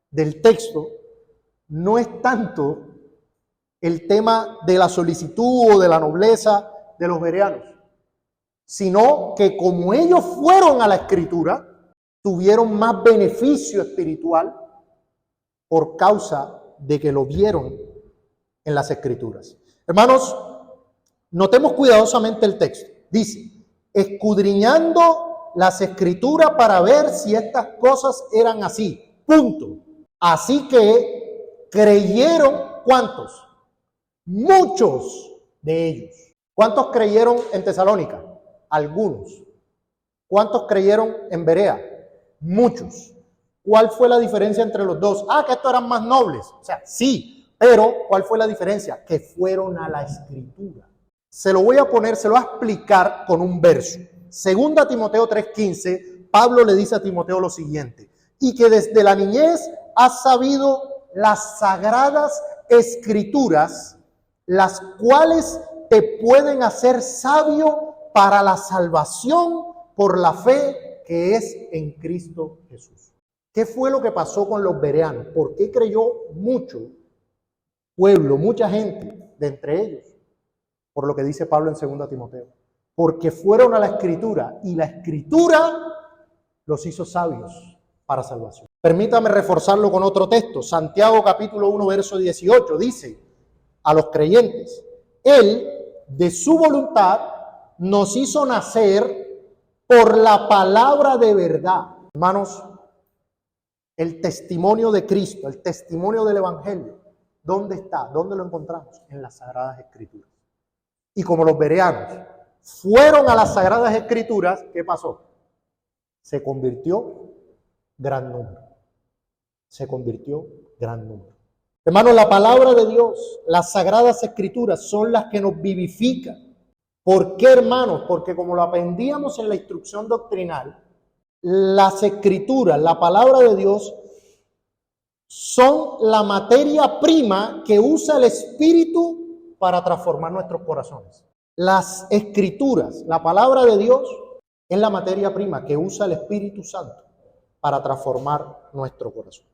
del texto no es tanto el tema de la solicitud o de la nobleza de los bereanos, sino que como ellos fueron a la Escritura, tuvieron más beneficio espiritual por causa de que lo vieron en las Escrituras. Hermanos, notemos cuidadosamente el texto. Dice, escudriñando las Escrituras para ver si estas cosas eran así. Punto. Así que creyeron, ¿cuántos? Muchos de ellos. ¿Cuántos creyeron en Tesalónica? Algunos. ¿Cuántos creyeron en Berea? Muchos. ¿Cuál fue la diferencia entre los dos? Que estos eran más nobles. O sea, sí, pero ¿cuál fue la diferencia? Que fueron a la Escritura. Se lo voy a explicar con un verso. Segunda Timoteo 3:15, Pablo le dice a Timoteo lo siguiente, y que desde la niñez has sabido las sagradas Escrituras, las cuales te pueden hacer sabio para la salvación por la fe que es en Cristo Jesús. ¿Qué fue lo que pasó con los bereanos? ¿Por qué creyó mucho pueblo, mucha gente de entre ellos? Por lo que dice Pablo en 2 Timoteo. Porque fueron a la Escritura y la Escritura los hizo sabios para salvación. Permítame reforzarlo con otro texto. Santiago capítulo 1 verso 18 dice a los creyentes, Él de su voluntad nos hizo nacer por la palabra de verdad. Hermanos, el testimonio de Cristo, el testimonio del Evangelio, ¿dónde está? ¿Dónde lo encontramos? En las Sagradas Escrituras. Y como los bereanos, fueron a las Sagradas Escrituras, ¿qué pasó? Se convirtió gran número. Se convirtió gran número. Hermanos, la palabra de Dios, las Sagradas Escrituras son las que nos vivifican. ¿Por qué, hermanos? Porque como lo aprendíamos en la instrucción doctrinal, las Escrituras, la palabra de Dios, son la materia prima que usa el Espíritu para transformar nuestros corazones. Las Escrituras, la palabra de Dios, es la materia prima que usa el Espíritu Santo para transformar nuestro corazón.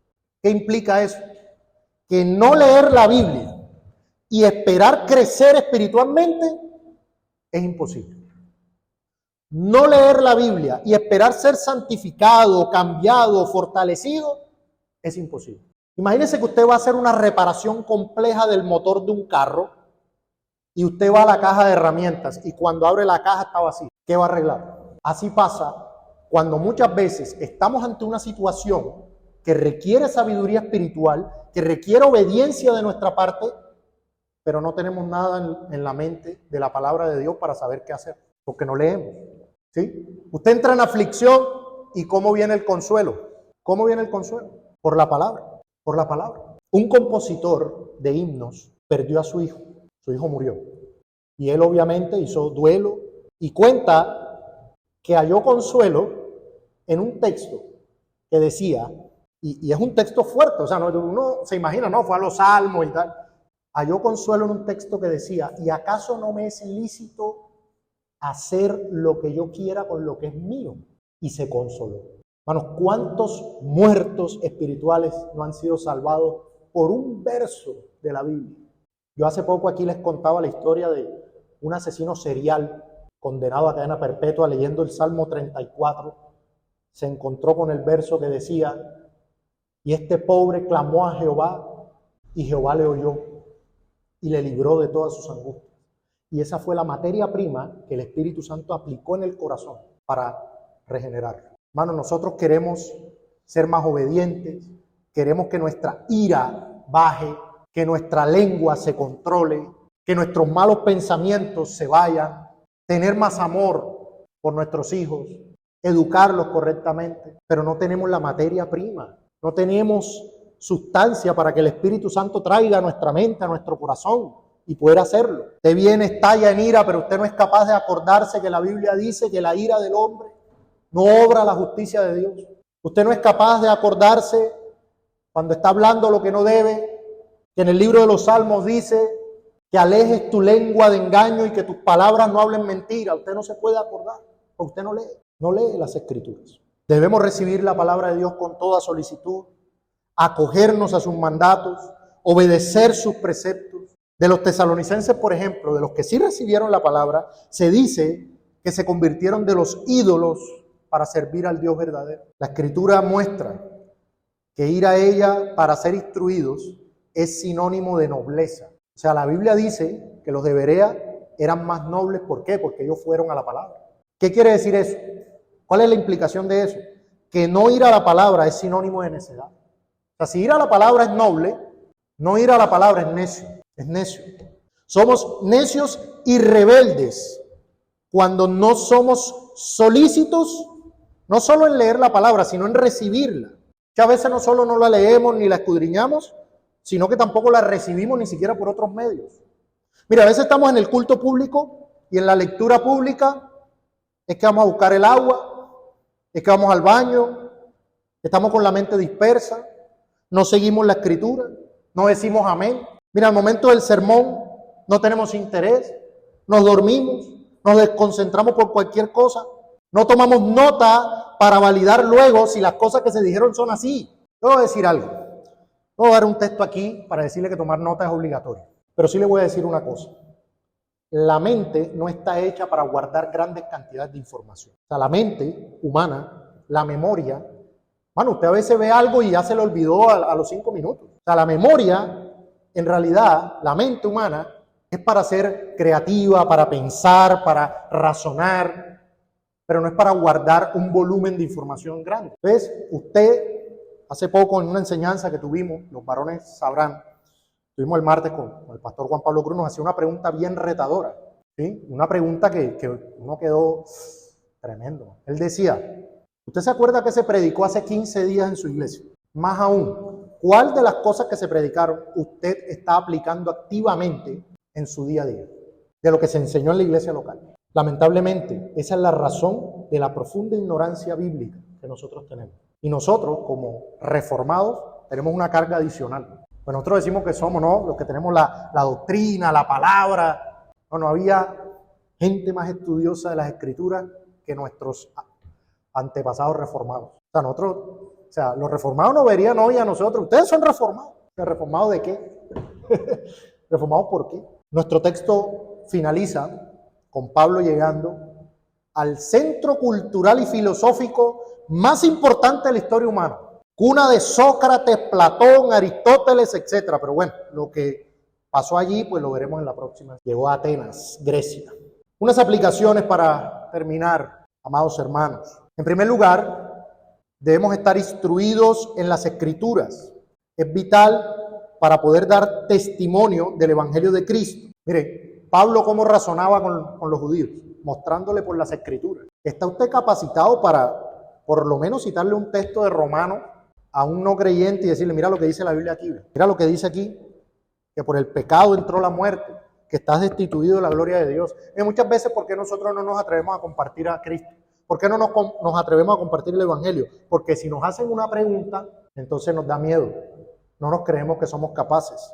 ¿Qué implica eso? Que no leer la Biblia y esperar crecer espiritualmente es imposible. No leer la Biblia y esperar ser santificado, cambiado, fortalecido es imposible. Imagínese que usted va a hacer una reparación compleja del motor de un carro y usted va a la caja de herramientas y cuando abre la caja está vacía. ¿Qué va a arreglar? Así pasa cuando muchas veces estamos ante una situación que requiere sabiduría espiritual, que requiere obediencia de nuestra parte, pero no tenemos nada en la mente de la palabra de Dios para saber qué hacer, porque no leemos. ¿Sí? Usted entra en aflicción y ¿cómo viene el consuelo? ¿Cómo viene el consuelo? Por la palabra, por la palabra. Un compositor de himnos perdió a su hijo murió. Y él obviamente hizo duelo y cuenta que halló consuelo en un texto que decía, y es un texto fuerte, o sea, uno se imagina, no, fue a los salmos y tal. Halló consuelo en un texto que decía, ¿y acaso no me es lícito hacer lo que yo quiera con lo que es mío? Y se consoló. Hermanos, ¿cuántos muertos espirituales no han sido salvados por un verso de la Biblia? Yo hace poco aquí les contaba la historia de un asesino serial condenado a cadena perpetua leyendo el Salmo 34. Se encontró con el verso que decía, y este pobre clamó a Jehová y Jehová le oyó y le libró de todas sus angustias. Y esa fue la materia prima que el Espíritu Santo aplicó en el corazón para regenerarlo. Hermanos, nosotros queremos ser más obedientes, queremos que nuestra ira baje, que nuestra lengua se controle, que nuestros malos pensamientos se vayan, tener más amor por nuestros hijos, educarlos correctamente, pero no tenemos la materia prima, no tenemos sustancia para que el Espíritu Santo traiga a nuestra mente, a nuestro corazón y poder hacerlo. Usted viene, estalla en ira, pero usted no es capaz de acordarse que la Biblia dice que la ira del hombre no obra la justicia de Dios. Usted no es capaz de acordarse cuando está hablando lo que no debe, que en el libro de los Salmos dice que alejes tu lengua de engaño y que tus palabras no hablen mentira. Usted no se puede acordar, porque usted no lee las Escrituras. Debemos recibir la palabra de Dios con toda solicitud, acogernos a sus mandatos, obedecer sus preceptos. De los tesalonicenses, por ejemplo, de los que sí recibieron la palabra, se dice que se convirtieron de los ídolos para servir al Dios verdadero. La Escritura muestra que ir a ella para ser instruidos es sinónimo de nobleza. O sea, la Biblia dice que los de Berea eran más nobles. ¿Por qué? Porque ellos fueron a la palabra. ¿Qué quiere decir eso? ¿Cuál es la implicación de eso? Que no ir a la palabra es sinónimo de necedad. O sea, si ir a la palabra es noble, no ir a la palabra es necio. Es necio. Somos necios y rebeldes cuando no somos solícitos, no solo en leer la palabra, sino en recibirla. Que a veces no solo no la leemos ni la escudriñamos, sino que tampoco la recibimos ni siquiera por otros medios. Mira, a veces estamos en el culto público y en la lectura pública es que vamos a buscar el agua, es que vamos al baño, estamos con la mente dispersa, no seguimos la Escritura, no decimos amén. Mira, al momento del sermón no tenemos interés, nos dormimos, nos desconcentramos por cualquier cosa, no tomamos nota para validar luego si las cosas que se dijeron son así. Yo voy a decir algo, voy a dar un texto aquí para decirle que tomar nota es obligatorio, pero sí le voy a decir una cosa. La mente no está hecha para guardar grandes cantidades de información. O sea, la mente humana, la memoria, bueno, usted a veces ve algo y ya se le olvidó a los 5 minutos. O sea, la memoria, en realidad, la mente humana es para ser creativa, para pensar, para razonar, pero no es para guardar un volumen de información grande. Entonces, usted, hace poco en una enseñanza que tuvimos, los varones sabrán, tuvimos el martes con el pastor Juan Pablo Cruz, nos hacía una pregunta bien retadora. ¿Sí? Una pregunta que uno quedó tremendo. Él decía, ¿usted se acuerda que se predicó hace 15 días en su iglesia? Más aún, ¿cuál de las cosas que se predicaron usted está aplicando activamente en su día a día? De lo que se enseñó en la iglesia local. Lamentablemente, esa es la razón de la profunda ignorancia bíblica que nosotros tenemos. Y nosotros, como reformados, tenemos una carga adicional. Pues nosotros decimos que somos, ¿no?, los que tenemos la doctrina, la palabra. No había gente más estudiosa de las Escrituras que nuestros antepasados reformados. Los reformados nos verían hoy a nosotros. Ustedes son reformados. ¿Reformados de qué? ¿Reformados por qué? Nuestro texto finaliza con Pablo llegando al centro cultural y filosófico más importante de la historia humana. Cuna de Sócrates, Platón, Aristóteles, etc. Pero bueno, lo que pasó allí, pues lo veremos en la próxima. Llegó a Atenas, Grecia. Unas aplicaciones para terminar, amados hermanos. En primer lugar, debemos estar instruidos en las Escrituras. Es vital para poder dar testimonio del Evangelio de Cristo. Mire, Pablo cómo razonaba con los judíos, mostrándole por las Escrituras. ¿Está usted capacitado para, por lo menos, citarle un texto de Romanos a un no creyente y decirle, mira lo que dice la Biblia aquí, mira lo que dice aquí, que por el pecado entró la muerte, que estás destituido de la gloria de Dios? Y muchas veces, ¿por qué nosotros no nos atrevemos a compartir a Cristo? ¿Por qué no nos atrevemos a compartir el Evangelio? Porque si nos hacen una pregunta, entonces nos da miedo. No nos creemos que somos capaces.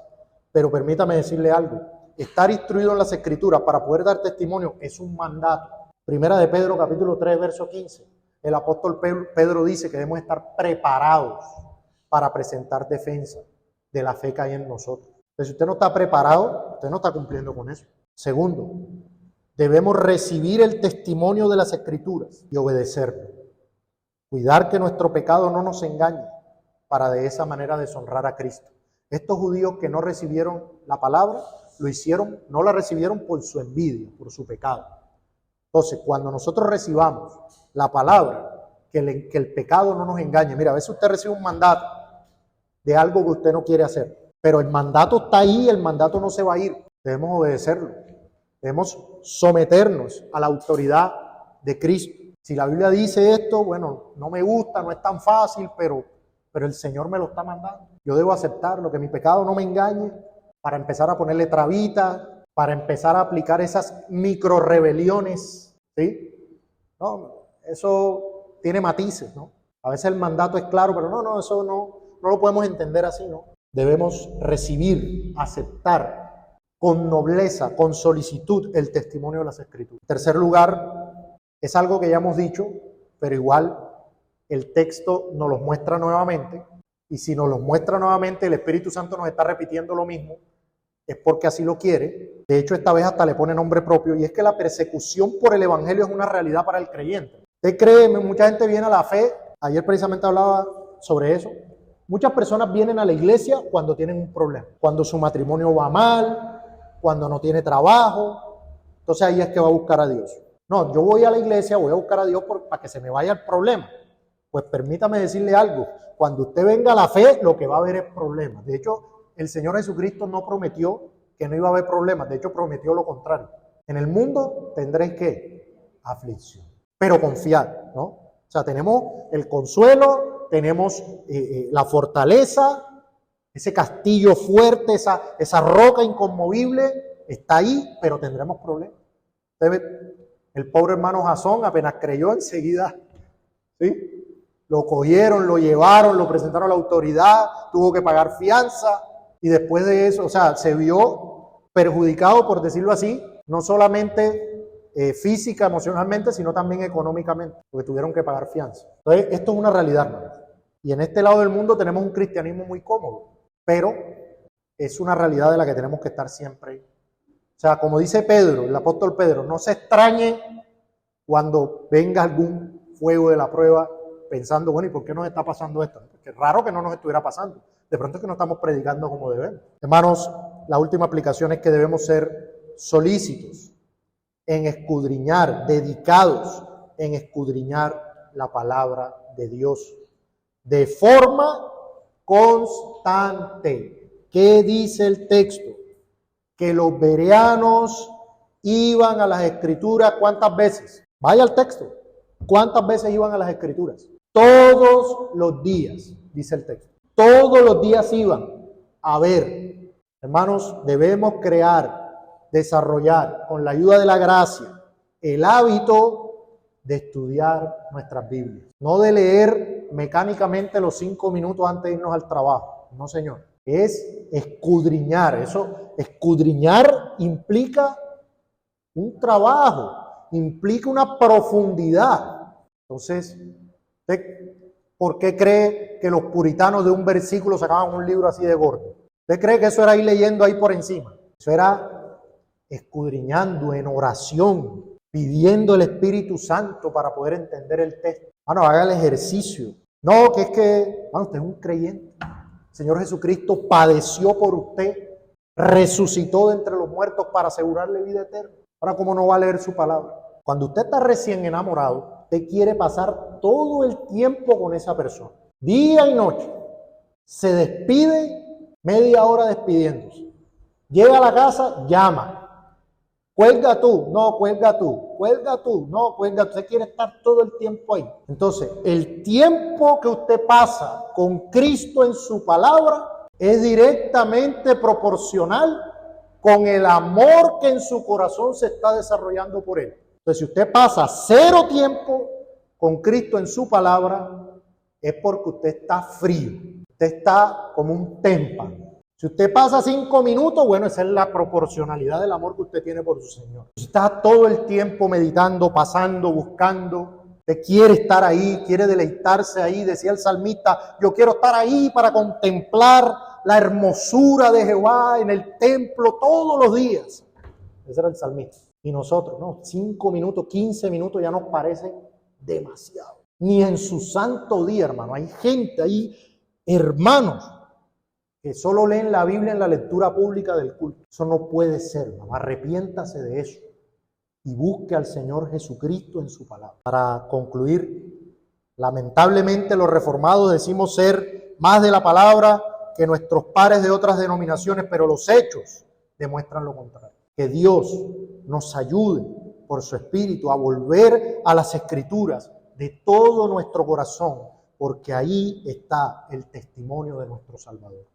Pero permítame decirle algo. Estar instruido en las Escrituras para poder dar testimonio es un mandato. Primera de Pedro, capítulo 3, verso 15. El apóstol Pedro dice que debemos estar preparados para presentar defensa de la fe que hay en nosotros. Pero si usted no está preparado, usted no está cumpliendo con eso. Segundo, debemos recibir el testimonio de las Escrituras y obedecerlo. Cuidar que nuestro pecado no nos engañe para de esa manera deshonrar a Cristo. Estos judíos que no recibieron la palabra, no la recibieron por su envidia, por su pecado. Entonces, cuando nosotros recibamos la palabra, que el pecado no nos engañe. Mira, a veces usted recibe un mandato de algo que usted no quiere hacer, pero el mandato está ahí, el mandato no se va a ir. Debemos obedecerlo. Debemos someternos a la autoridad de Cristo. Si la Biblia dice esto, bueno, no me gusta, no es tan fácil, pero el Señor me lo está mandando. Yo debo aceptarlo, que mi pecado no me engañe, para empezar a ponerle trabitas, para empezar a aplicar esas micro rebeliones, ¿sí? No, eso tiene matices, ¿no? A veces el mandato es claro, pero eso no lo podemos entender así, ¿no? Debemos recibir, aceptar con nobleza, con solicitud el testimonio de las Escrituras. En tercer lugar, es algo que ya hemos dicho, pero igual el texto nos los muestra nuevamente, y si nos los muestra nuevamente, el Espíritu Santo nos está repitiendo lo mismo, es porque así lo quiere. De hecho, esta vez hasta le pone nombre propio, y es que la persecución por el Evangelio es una realidad para el creyente. Usted cree, mucha gente viene a la fe, ayer precisamente hablaba sobre eso, muchas personas vienen a la iglesia cuando tienen un problema, cuando su matrimonio va mal, cuando no tiene trabajo, entonces ahí es que va a buscar a Dios. No, yo voy a la iglesia, voy a buscar a Dios para que se me vaya el problema. Pues permítame decirle algo, cuando usted venga a la fe, lo que va a haber es problemas. De hecho, el Señor Jesucristo no prometió que no iba a haber problemas, de hecho prometió lo contrario. En el mundo tendréis ¿qué? Aflicción, pero confiad, ¿no? O sea, tenemos el consuelo, tenemos la fortaleza, ese castillo fuerte, esa roca inconmovible, está ahí, pero tendremos problemas. El pobre hermano Jasón apenas creyó enseguida, ¿sí? Lo cogieron, lo llevaron, lo presentaron a la autoridad, tuvo que pagar fianza y después de eso, o sea, se vio perjudicado, por decirlo así, no solamente física, emocionalmente, sino también económicamente, porque tuvieron que pagar fianza. Entonces, esto es una realidad, hermanos. Y en este lado del mundo tenemos un cristianismo muy cómodo, pero es una realidad de la que tenemos que estar siempre. O sea, como dice Pedro, el apóstol Pedro, no se extrañe cuando venga algún fuego de la prueba, pensando, bueno, ¿y por qué nos está pasando esto? Porque es raro que no nos estuviera pasando. De pronto es que no estamos predicando como debemos. Hermanos, la última aplicación es que debemos ser solícitos en escudriñar, dedicados en escudriñar la palabra de Dios de forma constante. ¿Qué dice el texto? Que los bereanos iban a las Escrituras, ¿cuántas veces? Vaya al texto. ¿Cuántas veces iban a las Escrituras? Todos los días, dice el texto. Todos los días iban a ver. Hermanos, debemos crear, desarrollar, con la ayuda de la gracia, el hábito de estudiar nuestras Biblias. No de leer mecánicamente los 5 minutos antes de irnos al trabajo. No, señor. Es escudriñar. Eso, escudriñar implica un trabajo, implica una profundidad. Entonces, ¿usted por qué cree que los puritanos de un versículo sacaban un libro así de gordo? ¿Usted cree que eso era ir leyendo ahí por encima? Eso era escudriñando en oración, pidiendo el Espíritu Santo para poder entender el texto. Haga el ejercicio. No, que es que, usted es un creyente. El Señor Jesucristo padeció por usted, resucitó de entre los muertos para asegurarle vida eterna. Ahora, ¿cómo no va a leer su palabra? Cuando usted está recién enamorado, usted quiere pasar todo el tiempo con esa persona, día y noche. Se despide, media hora despidiéndose. Llega a la casa, llama. Cuelga tú, no, cuelga tú. Cuelga tú, no, cuelga tú. Usted quiere estar todo el tiempo ahí. Entonces, el tiempo que usted pasa con Cristo en su palabra es directamente proporcional con el amor que en su corazón se está desarrollando por Él. Entonces, si usted pasa 0 tiempo con Cristo en su palabra, es porque usted está frío. Usted está como un témpano. Si usted pasa 5 minutos, bueno, esa es la proporcionalidad del amor que usted tiene por su Señor. Si está todo el tiempo meditando, pasando, buscando, usted quiere estar ahí, quiere deleitarse ahí. Decía el salmista, yo quiero estar ahí para contemplar la hermosura de Jehová en el templo todos los días. Ese era el salmista. Y nosotros, 5 minutos, 15 minutos ya nos parecen demasiado. Ni en su santo día, hermano. Hay gente ahí, hermanos, que solo leen la Biblia en la lectura pública del culto. Eso no puede ser, hermano. Arrepiéntase de eso y busque al Señor Jesucristo en su palabra. Para concluir, lamentablemente los reformados decimos ser más de la palabra que nuestros pares de otras denominaciones, pero los hechos demuestran lo contrario. Que Dios nos ayude por su Espíritu a volver a las Escrituras de todo nuestro corazón, porque ahí está el testimonio de nuestro Salvador.